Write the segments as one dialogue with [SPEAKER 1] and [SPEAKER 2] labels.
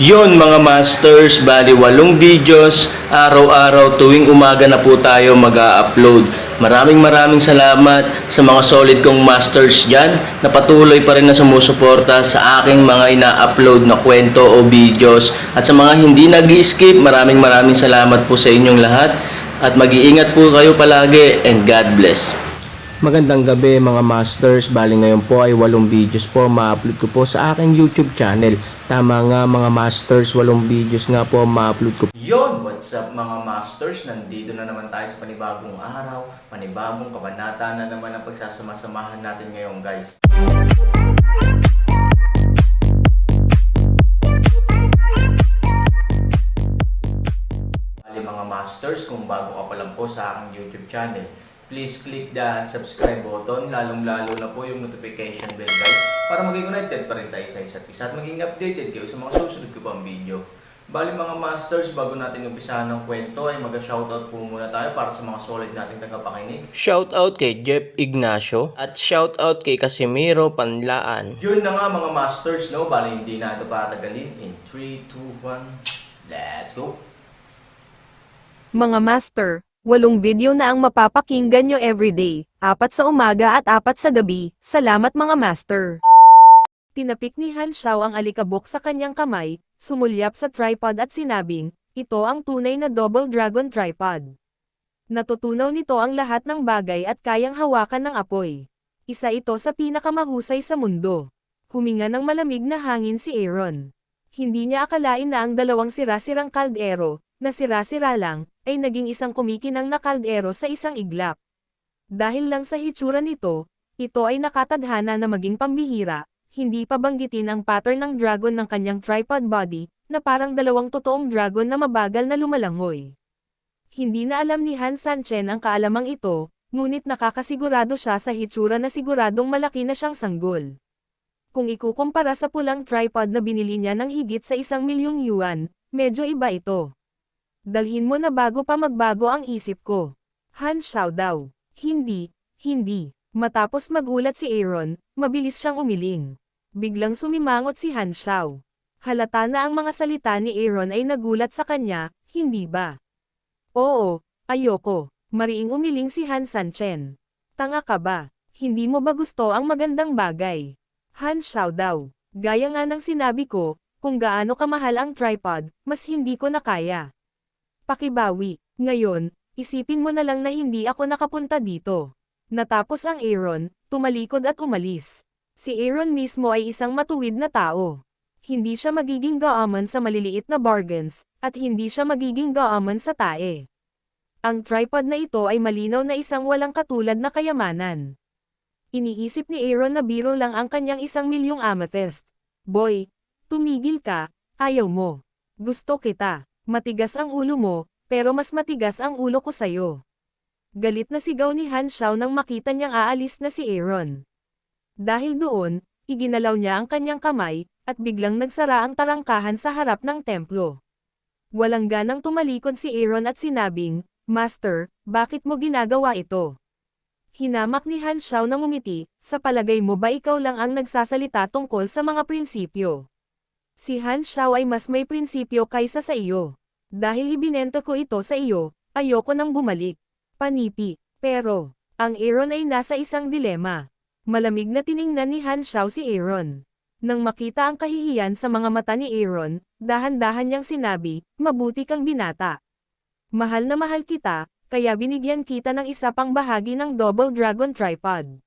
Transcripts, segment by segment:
[SPEAKER 1] Yon mga masters, bali 8 videos, araw-araw tuwing umaga na po tayo mag-a-upload. Maraming salamat sa mga solid kong masters dyan na patuloy pa rin na sumusuporta sa aking mga ina-upload na kwento o videos. At sa mga hindi nag-skip, maraming salamat po sa inyong lahat. At mag-iingat po kayo palagi and God bless. Magandang gabi mga masters, bali ngayon po ay 8 videos po ma-upload ko po sa aking YouTube channel. Tama nga mga masters, 8 videos nga po ma-upload ko. Yon, what's up mga masters? Nandito na naman tayo sa panibagong araw, panibagong kabanata na naman ang pagsasama-samahan natin ngayon guys. Bali mga masters, kung bago ka pa lang po sa aking YouTube channel, please click the subscribe button, lalong-lalo na po yung notification bell guys, para maging connected pa rin tayo sa isa't isa at maging updated kayo sa mga susunod ko pang video. Bali mga masters, bago natin umpisahan ng kwento ay mag-shoutout po muna tayo para sa mga solid nating tagapakinig. Shoutout kay Jeff Ignacio at shoutout kay Casimiro Panlaan. Yun na nga mga masters, no? Bali hindi na ito patagalin. In 3, 2, 1, let's go!
[SPEAKER 2] Mga master, 8 video na ang mapapakinggan nyo everyday, 4 sa umaga at 4 sa gabi. Salamat mga master. Tinapik ni Han Xiao ang alikabok sa kanyang kamay, sumulyap sa tripod at sinabing, ito ang tunay na double dragon tripod. Natutunaw nito ang lahat ng bagay at kayang hawakan ng apoy. Isa ito sa pinakamahusay sa mundo. Huminga ng malamig na hangin si Aaron. Hindi niya akalain na ang dalawang sira-sirang kaldero, na sira-sira lang, ay naging isang kumikinang na kaldero sa isang iglap. Dahil lang sa hitsura nito, ito ay nakatadhana na maging pambihira, hindi pa banggitin ang pattern ng dragon ng kanyang tripod body, na parang dalawang totoong dragon na mabagal na lumalangoy. Hindi na alam ni Han Sanchen ang kaalamang ito, ngunit nakakasigurado siya sa hitsura na siguradong malaki na siyang sanggol. Kung ikukumpara sa pulang tripod na binili niya ng higit sa 1,000,000 yuan, medyo iba ito. Dalhin mo na bago pa magbago ang isip ko. Han Xiao daw. Hindi. Matapos magulat si Aaron, mabilis siyang umiling. Biglang sumimangot si Han Xiao. Halata na ang mga salita ni Aaron ay nagulat sa kanya, hindi ba? Oo, ayoko. Mariing umiling si Han Sanchen. Tanga ka ba? Hindi mo ba gusto ang magandang bagay? Han Xiao daw. Gaya nga ng sinabi ko, kung gaano kamahal ang tripod, mas hindi ko na kaya. Pakibawi. Ngayon, isipin mo na lang na hindi ako nakapunta dito. Natapos ang Aaron, tumalikod at umalis. Si Aaron mismo ay isang matuwid na tao. Hindi siya magiging gaaman sa maliliit na bargains, at hindi siya magiging gaaman sa tae. Ang tripod na ito ay malinaw na isang walang katulad na kayamanan. Iniisip ni Aaron na biro lang ang kanyang 1,000,000 amethyst. Boy, tumigil ka, ayaw mo. Gusto kita. Matigas ang ulo mo, pero mas matigas ang ulo ko sayo. Galit na sigaw ni Han Xiao nang makita niyang aalis na si Aaron. Dahil doon, iginalaw niya ang kanyang kamay, at biglang nagsara ang tarangkahan sa harap ng templo. Walang ganang tumalikod si Aaron at sinabing, Master, bakit mo ginagawa ito? Hinamak ni Han Xiao nang umiti, sa palagay mo ba ikaw lang ang nagsasalita tungkol sa mga prinsipyo? Si Han Xiao ay mas may prinsipyo kaysa sa iyo. Dahil ibinenta ko ito sa iyo, ayoko nang bumalik. Panipi. Pero, ang Aaron ay nasa isang dilema. Malamig na tiningnan ni Han Xiao si Aaron. Nang makita ang kahihiyan sa mga mata ni Aaron, dahan-dahan niyang sinabi, mabuti kang binata. Mahal na mahal kita, kaya binigyan kita ng isa pang bahagi ng double dragon tripod.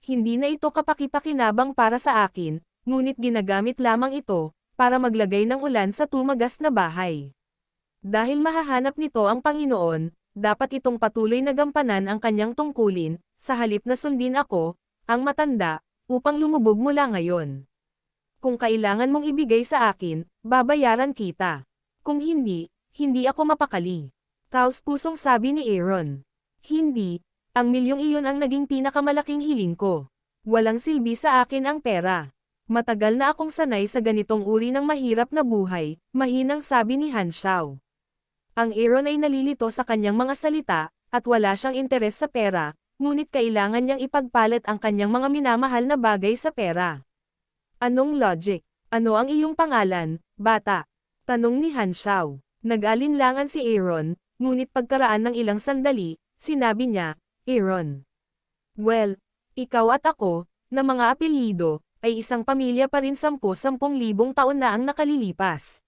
[SPEAKER 2] Hindi na ito kapaki-pakinabang para sa akin, ngunit ginagamit lamang ito, para maglagay ng ulan sa tumagas na bahay. Dahil mahahanap nito ang Panginoon, dapat itong patuloy na gampanan ang kanyang tungkulin, sa halip na sundin ako, ang matanda, upang lumubog mula ngayon. Kung kailangan mong ibigay sa akin, babayaran kita. Kung hindi, hindi ako mapakali. Taos-pusong sabi ni Aaron. Hindi, ang 1,000,000 iyon ang naging pinakamalaking hiling ko. Walang silbi sa akin ang pera. Matagal na akong sanay sa ganitong uri ng mahirap na buhay, mahinang sabi ni Han Xiao. Ang Aaron ay nalilito sa kanyang mga salita, at wala siyang interes sa pera, ngunit kailangan niyang ipagpalit ang kanyang mga minamahal na bagay sa pera. Anong logic? Ano ang iyong pangalan, bata? Tanong ni Han Xiao. Nag-alinlangan si Aaron, ngunit pagkaraan ng ilang sandali, sinabi niya, Aaron. Well, ikaw at ako, na mga apelyido, ay isang pamilya pa rin 10,000 taon na ang nakalilipas.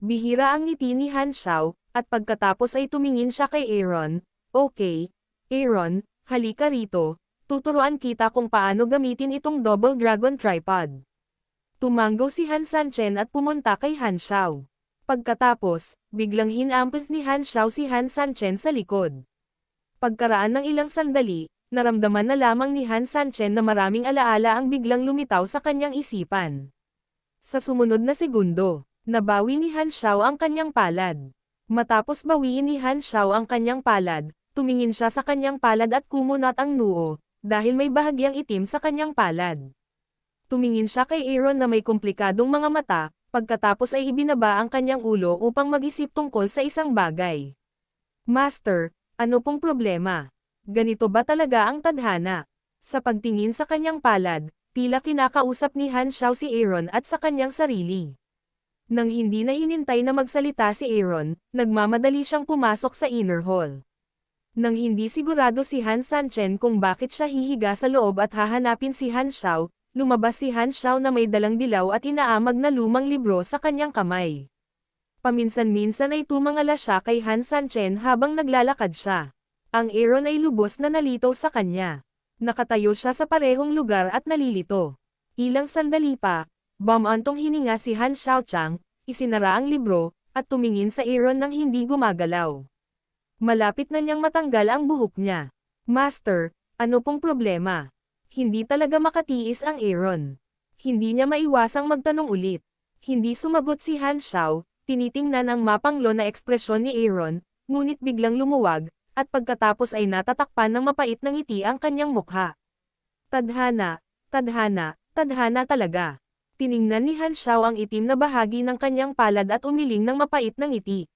[SPEAKER 2] Bihira ang ngiti ni Han Xiao, at pagkatapos ay tumingin siya kay Aaron. Okay, Aaron, halika rito, tuturuan kita kung paano gamitin itong double dragon tripod. Tumango si Han Sanchen at pumunta kay Han Xiao. Pagkatapos, biglang hinampas ni Han Xiao si Han Sanchen sa likod. Pagkaraan ng ilang sandali, naramdaman na lamang ni Han Sanchen na maraming alaala ang biglang lumitaw sa kanyang isipan. Sa sumunod na segundo, nabawi ni Han Xiao ang kanyang palad. Matapos bawiin ni Han Xiao ang kanyang palad, tumingin siya sa kanyang palad at kumunat ang noo, dahil may bahagyang itim sa kanyang palad. Tumingin siya kay Aaron na may komplikadong mga mata, pagkatapos ay ibinaba ang kanyang ulo upang mag-isip tungkol sa isang bagay. Master, ano pong problema? Ganito ba talaga ang tadhana? Sa pagtingin sa kanyang palad, tila kinakausap ni Han Xiao si Aaron at sa kanyang sarili. Nang hindi na hinintay na magsalita si Aaron, nagmamadali siyang pumasok sa inner hall. Nang hindi sigurado si Han Sanchen kung bakit siya hihiga sa loob at hahanapin si Han Xiao, lumabas si Han Xiao na may dalang dilaw at inaamag na lumang libro sa kanyang kamay. Paminsan-minsan ay tumangala siya kay Han Sanchen habang naglalakad siya. Ang Aaron ay lubos na nalito sa kanya. Nakatayo siya sa parehong lugar at nalilito. Ilang sandali pa, bumantong hininga si Han Xiaochang, isinara ang libro, at tumingin sa Aaron nang hindi gumagalaw. Malapit na niyang matanggal ang buhok niya. Master, ano pong problema? Hindi talaga makatiis ang Aaron. Hindi niya maiwasang magtanong ulit. Hindi sumagot si Han Xiao, tinitingnan ang mapanglo na ekspresyon ni Aaron, ngunit biglang lumuwag, at pagkatapos ay natatakpan ng mapait na ngiti ang kanyang mukha. Tadhana, tadhana, tadhana talaga. Tiningnan ni Han Xiao ang itim na bahagi ng kanyang palad at umiling ng mapait na ngiti.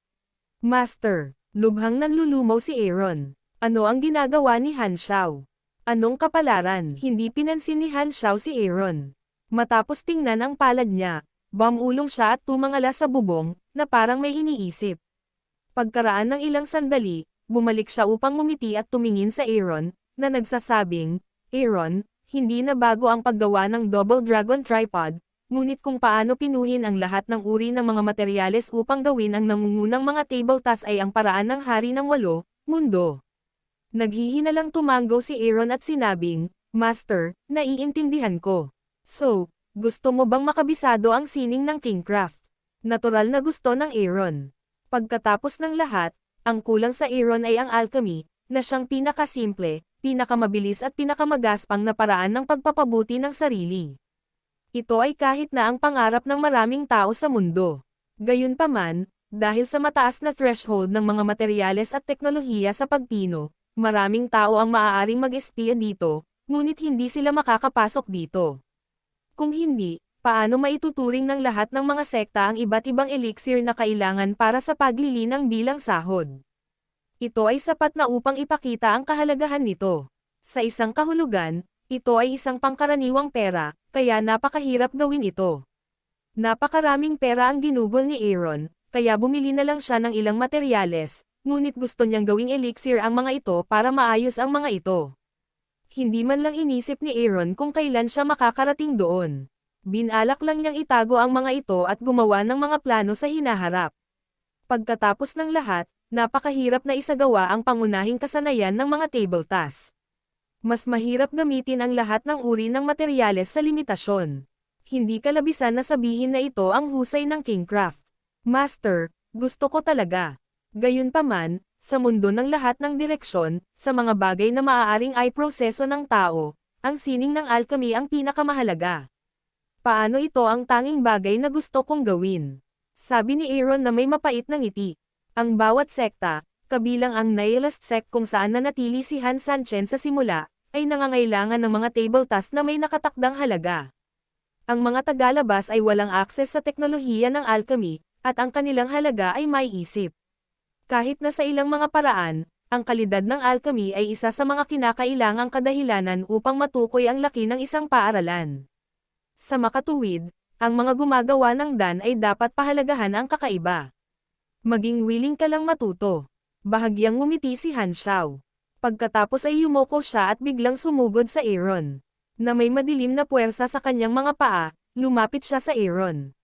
[SPEAKER 2] Master, lubhang nanlulumaw si Aaron. Ano ang ginagawa ni Han Xiao? Anong kapalaran? Hindi pinansin ni Han Xiao si Aaron. Matapos tingnan ang palad niya, bumulong siya at tumangala sa bubong, na parang may iniisip. Pagkaraan ng ilang sandali, bumalik siya upang ngumiti at tumingin sa Aaron, na nagsasabing, Aaron, hindi na bago ang paggawa ng double dragon tripod, ngunit kung paano pinuhin ang lahat ng uri ng mga materyales upang gawin ang nangungunang mga table task ay ang paraan ng hari ng 8 mundo. Naghihinalang tumango si Aaron at sinabing, Master, naiintindihan ko. So, gusto mo bang makabisado ang sining ng Kingcraft? Natural na gusto ng Aaron. Pagkatapos ng lahat, ang kulang sa Aaron ay ang alchemy, na siyang pinakasimple, pinakamabilis at pinakamagaspang na paraan ng pagpapabuti ng sarili. Ito ay kahit na ang pangarap ng maraming tao sa mundo. Gayunpaman, dahil sa mataas na threshold ng mga materyales at teknolohiya sa pagpino, maraming tao ang maaaring mag-espiya dito, ngunit hindi sila makakapasok dito. Kung hindi, paano maituturing ng lahat ng mga sekta ang iba't ibang elixir na kailangan para sa paglilinang bilang sahod? Ito ay sapat na upang ipakita ang kahalagahan nito. Sa isang kahulugan, ito ay isang pangkaraniwang pera, kaya napakahirap gawin ito. Napakaraming pera ang ginugol ni Aaron, kaya bumili na lang siya ng ilang materyales, ngunit gusto niyang gawing elixir ang mga ito para maayos ang mga ito. Hindi man lang inisip ni Aaron kung kailan siya makakarating doon. Binalak lang niyang itago ang mga ito at gumawa ng mga plano sa hinaharap. Pagkatapos ng lahat, napakahirap na isagawa ang pangunahing kasanayan ng mga table tasks. Mas mahirap gamitin ang lahat ng uri ng materyales sa limitasyon. Hindi kalabisan na sabihin na ito ang husay ng Kingcraft. Master, gusto ko talaga. Gayunpaman, sa mundo ng lahat ng direksyon, sa mga bagay na maaaring ay proseso ng tao, ang sining ng alchemy ang pinakamahalaga. Paano ito ang tanging bagay na gusto kong gawin? Sabi ni Aaron na may mapait na ngiti. Ang bawat sekta, kabilang ang nihilist sect kung saan nanatili si Han Sanchen sa simula, ay nangangailangan ng mga table tasks na may nakatakdang halaga. Ang mga tagalabas ay walang akses sa teknolohiya ng alchemy, at ang kanilang halaga ay may isip. Kahit na sa ilang mga paraan, ang kalidad ng alchemy ay isa sa mga kinakailangang kadahilanan upang matukoy ang laki ng isang paaralan. Sa makatuwid, Ang mga gumagawa ng dan ay dapat pahalagahan ang kakaiba. Maging willing ka lang matuto. Bahagyang ngumiti si Han Xiao. Pagkatapos ay yumoko siya at biglang sumugod sa Aaron. Na may madilim na puwersa sa kanyang mga paa, lumapit siya sa Aaron.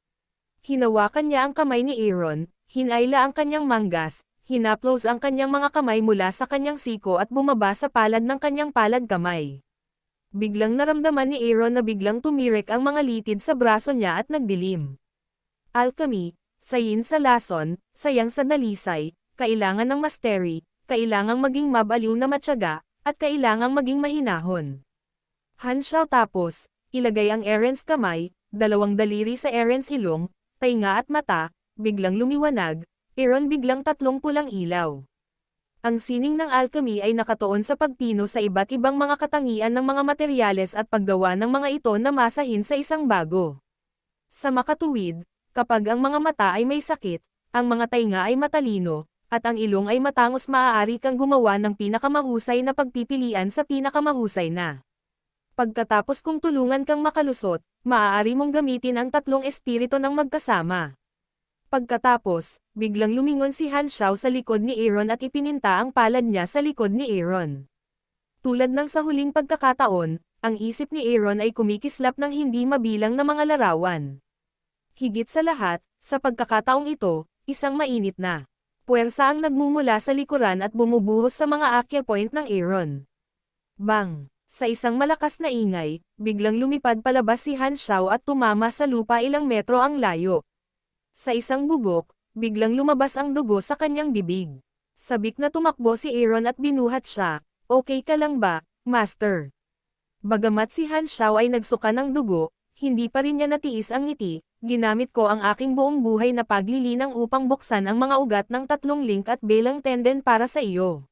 [SPEAKER 2] Hinawakan niya ang kamay ni Aaron, hinayla ang kanyang manggas, hinaplos ang kanyang mga kamay mula sa kanyang siko at bumaba sa palad ng kanyang palad kamay. Biglang naramdaman ni Aaron na biglang tumirik ang mga litid sa braso niya at nagdilim. Alchemy, sayin sa lason, sayang sa dalisay, kailangan ng mastery, kailangang maging mabaliw na matyaga, at kailangang maging mahinahon. Han Xiao tapos, ilagay ang Aaron's kamay, dalawang daliri sa Aaron's ilong, tainga at mata, biglang lumiwanag, Aaron biglang tatlong pulang ilaw. Ang sining ng alchemy ay nakatuon sa pagpino sa iba't ibang mga katangian ng mga materyales at paggawa ng mga ito na masahin sa isang bago. Sa makatuwid, kapag ang mga mata ay may sakit, ang mga tainga ay matalino, at ang ilong ay matangos maaari kang gumawa ng pinakamahusay na pagpipilian sa pinakamahusay na. Pagkatapos kung tulungan kang makalusot, maaari mong gamitin ang tatlong espiritu ng magkasama. Pagkatapos, biglang lumingon si Han Xiao sa likod ni Aaron at ipininta ang palad niya sa likod ni Aaron. Tulad ng sa huling pagkakataon, ang isip ni Aaron ay kumikislap ng hindi mabilang na mga larawan. Higit sa lahat, sa pagkakataong ito, isang mainit na puwersa ang nagmumula sa likuran at bumubuhos sa mga acupoint ng Aaron. Bang! Sa isang malakas na ingay, biglang lumipad palabas si Han Xiao at tumama sa lupa ilang metro ang layo. Sa isang bugok, biglang lumabas ang dugo sa kanyang bibig. Sabik na tumakbo si Aaron at binuhat siya, "Okay ka lang ba, Master?" Bagamat si Han Xiao ay nagsuka ng dugo, hindi pa rin niya natiis ang ngiti, "Ginamit ko ang aking buong buhay na paglilinang upang buksan ang mga ugat ng tatlong link at belang tendon para sa iyo.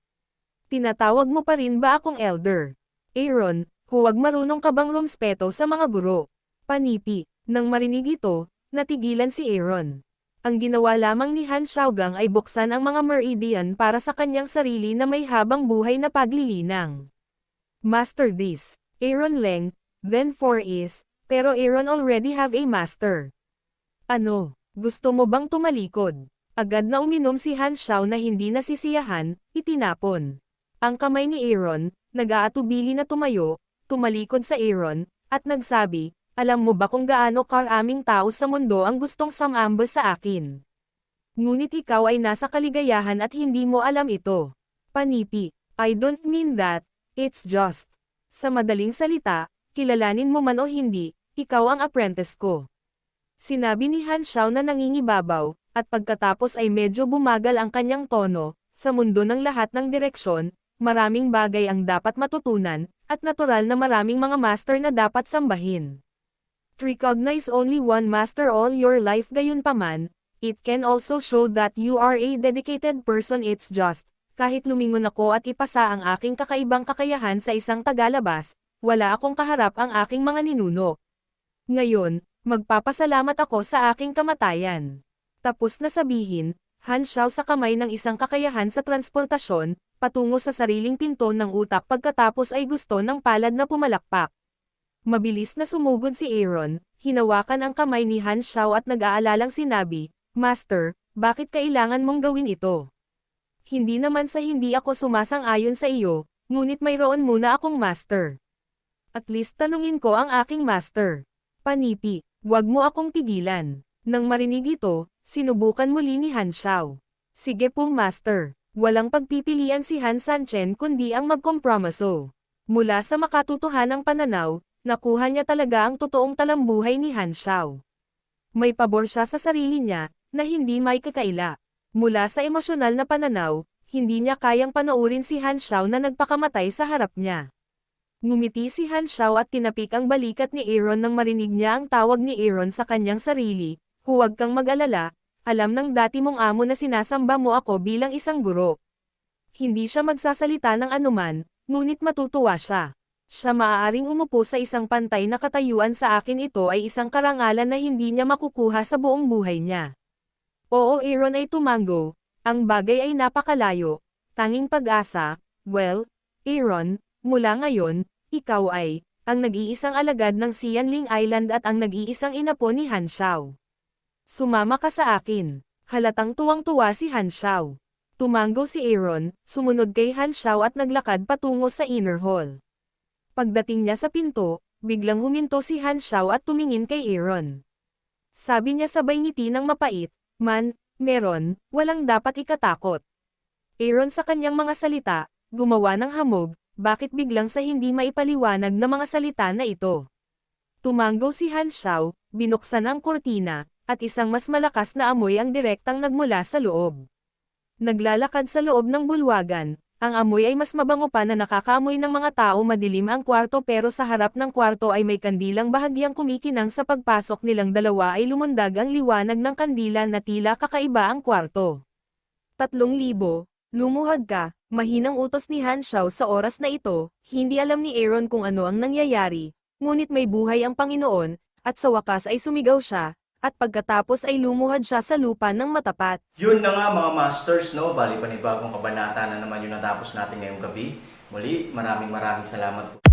[SPEAKER 2] Tinatawag mo pa rin ba akong elder? Aaron, huwag marunong ka bang rumspeto sa mga guro?" Panipi. Nang marinig ito, natigilan si Aaron. Ang ginawa lamang ni Han Xiaogang ay buksan ang mga meridian para sa kanyang sarili na may habang buhay na paglilinang. Master this, Aaron Leng, then 4 is, pero Aaron already have a master. Ano, gusto mo bang tumalikod? Agad na uminom si Han Xiao na hindi nasisiyahan, itinapon. Ang kamay ni Aaron, nag-aatubili na tumayo, tumalikod sa Aaron, at nagsabi, "Alam mo ba kung gaano karaming tao sa mundo ang gustong sumamba sa akin? Ngunit ikaw ay nasa kaligayahan at hindi mo alam ito." Panipi. I don't mean that, it's just. Sa madaling salita, kilalanin mo man o hindi, ikaw ang apprentice ko. Sinabi ni Han Xiao na nangingibabaw, at pagkatapos ay medyo bumagal ang kanyang tono, sa mundo ng lahat ng direksyon, maraming bagay ang dapat matutunan, at natural na maraming mga master na dapat sambahin. Recognize only one master all your life gayunpaman, it can also show that you are a dedicated person. It's just, kahit lumingon ako at ipasa ang aking kakaibang kakayahan sa isang tagalabas, wala akong kaharap ang aking mga ninuno. Ngayon, magpapasalamat ako sa aking kamatayan. Tapos na sabihin, Han Xiao sa kamay ng isang kakayahan sa transportasyon, patungo sa sariling pinto ng utak pagkatapos ay gusto ng palad na pumalakpak. Mabilis na sumugod si Aaron, hinawakan ang kamay ni Han Xiao at nag-aalalang sinabi, "Master, bakit kailangan mong gawin ito? Hindi naman sa hindi ako sumasang-ayon sa iyo, ngunit mayroon muna akong master. At least tanungin ko ang aking master." Panipi, "Wag mo akong pigilan." Nang marinig ito, sinubukan muli ni Han Xiao. "Sige po master." Walang pagpipilian si Han Sanchen kundi ang magkompromiso. Mula sa makatotohanang pananaw, nakuha niya talaga ang totoong talambuhay ni Han Xiao. May pabor siya sa sarili niya, na hindi may kakaila. Mula sa emosyonal na pananaw, hindi niya kayang panoorin si Han Xiao na nagpakamatay sa harap niya. Ngumiti si Han Xiao at tinapik ang balikat ni Aaron nang marinig niya ang tawag ni Aaron sa kanyang sarili, "Huwag kang mag-alala, alam ng dati mong amo na sinasamba mo ako bilang isang guro." Hindi siya magsasalita ng anuman, ngunit matutuwa siya. Siya maaaring umupo sa isang pantay na katayuan sa akin. Ito ay isang karangalan na hindi niya makukuha sa buong buhay niya. Oo, Aaron ay tumango, ang bagay ay napakalayo, tanging pag-asa, well, Aaron, mula ngayon, ikaw ay, ang nag-iisang alagad ng Xianling Island at ang nag-iisang inapo ni Han Xiao. Sumama ka sa akin. Halatang tuwang-tuwa si Han Xiao. Tumango si Aaron, sumunod kay Han Xiao at naglakad patungo sa inner hall. Pagdating niya sa pinto, biglang huminto si Han Xiao at tumingin kay Aaron. Sabi niya sabay ngiti ng mapait, "Man, meron, walang dapat ikatakot." Aaron sa kanyang mga salita, gumawa ng hamog, bakit biglang sa hindi maipaliwanag na mga salita na ito. Tumango si Han Xiao, binuksan ang kurtina, at isang mas malakas na amoy ang direktang nagmula sa loob. Naglalakad sa loob ng bulwagan, ang amoy ay mas mabango pa na nakakaamoy ng mga tao. Madilim ang kwarto pero sa harap ng kwarto ay may kandilang bahagyang kumikinang. Sa pagpasok nilang dalawa ay lumundag ang liwanag ng kandila na tila kakaiba ang kwarto. 3,000, lumuhad ka, mahinang utos ni Han Xiao sa oras na ito. Hindi alam ni Aaron kung ano ang nangyayari, ngunit may buhay ang Panginoon, at sa wakas ay sumigaw siya, at pagkatapos ay lumuhad siya sa lupa ng matapat.
[SPEAKER 1] Yun na nga mga masters, no? Bali panibagong kabanata na naman yung natapos natin ngayong gabi. Muli, maraming salamat po.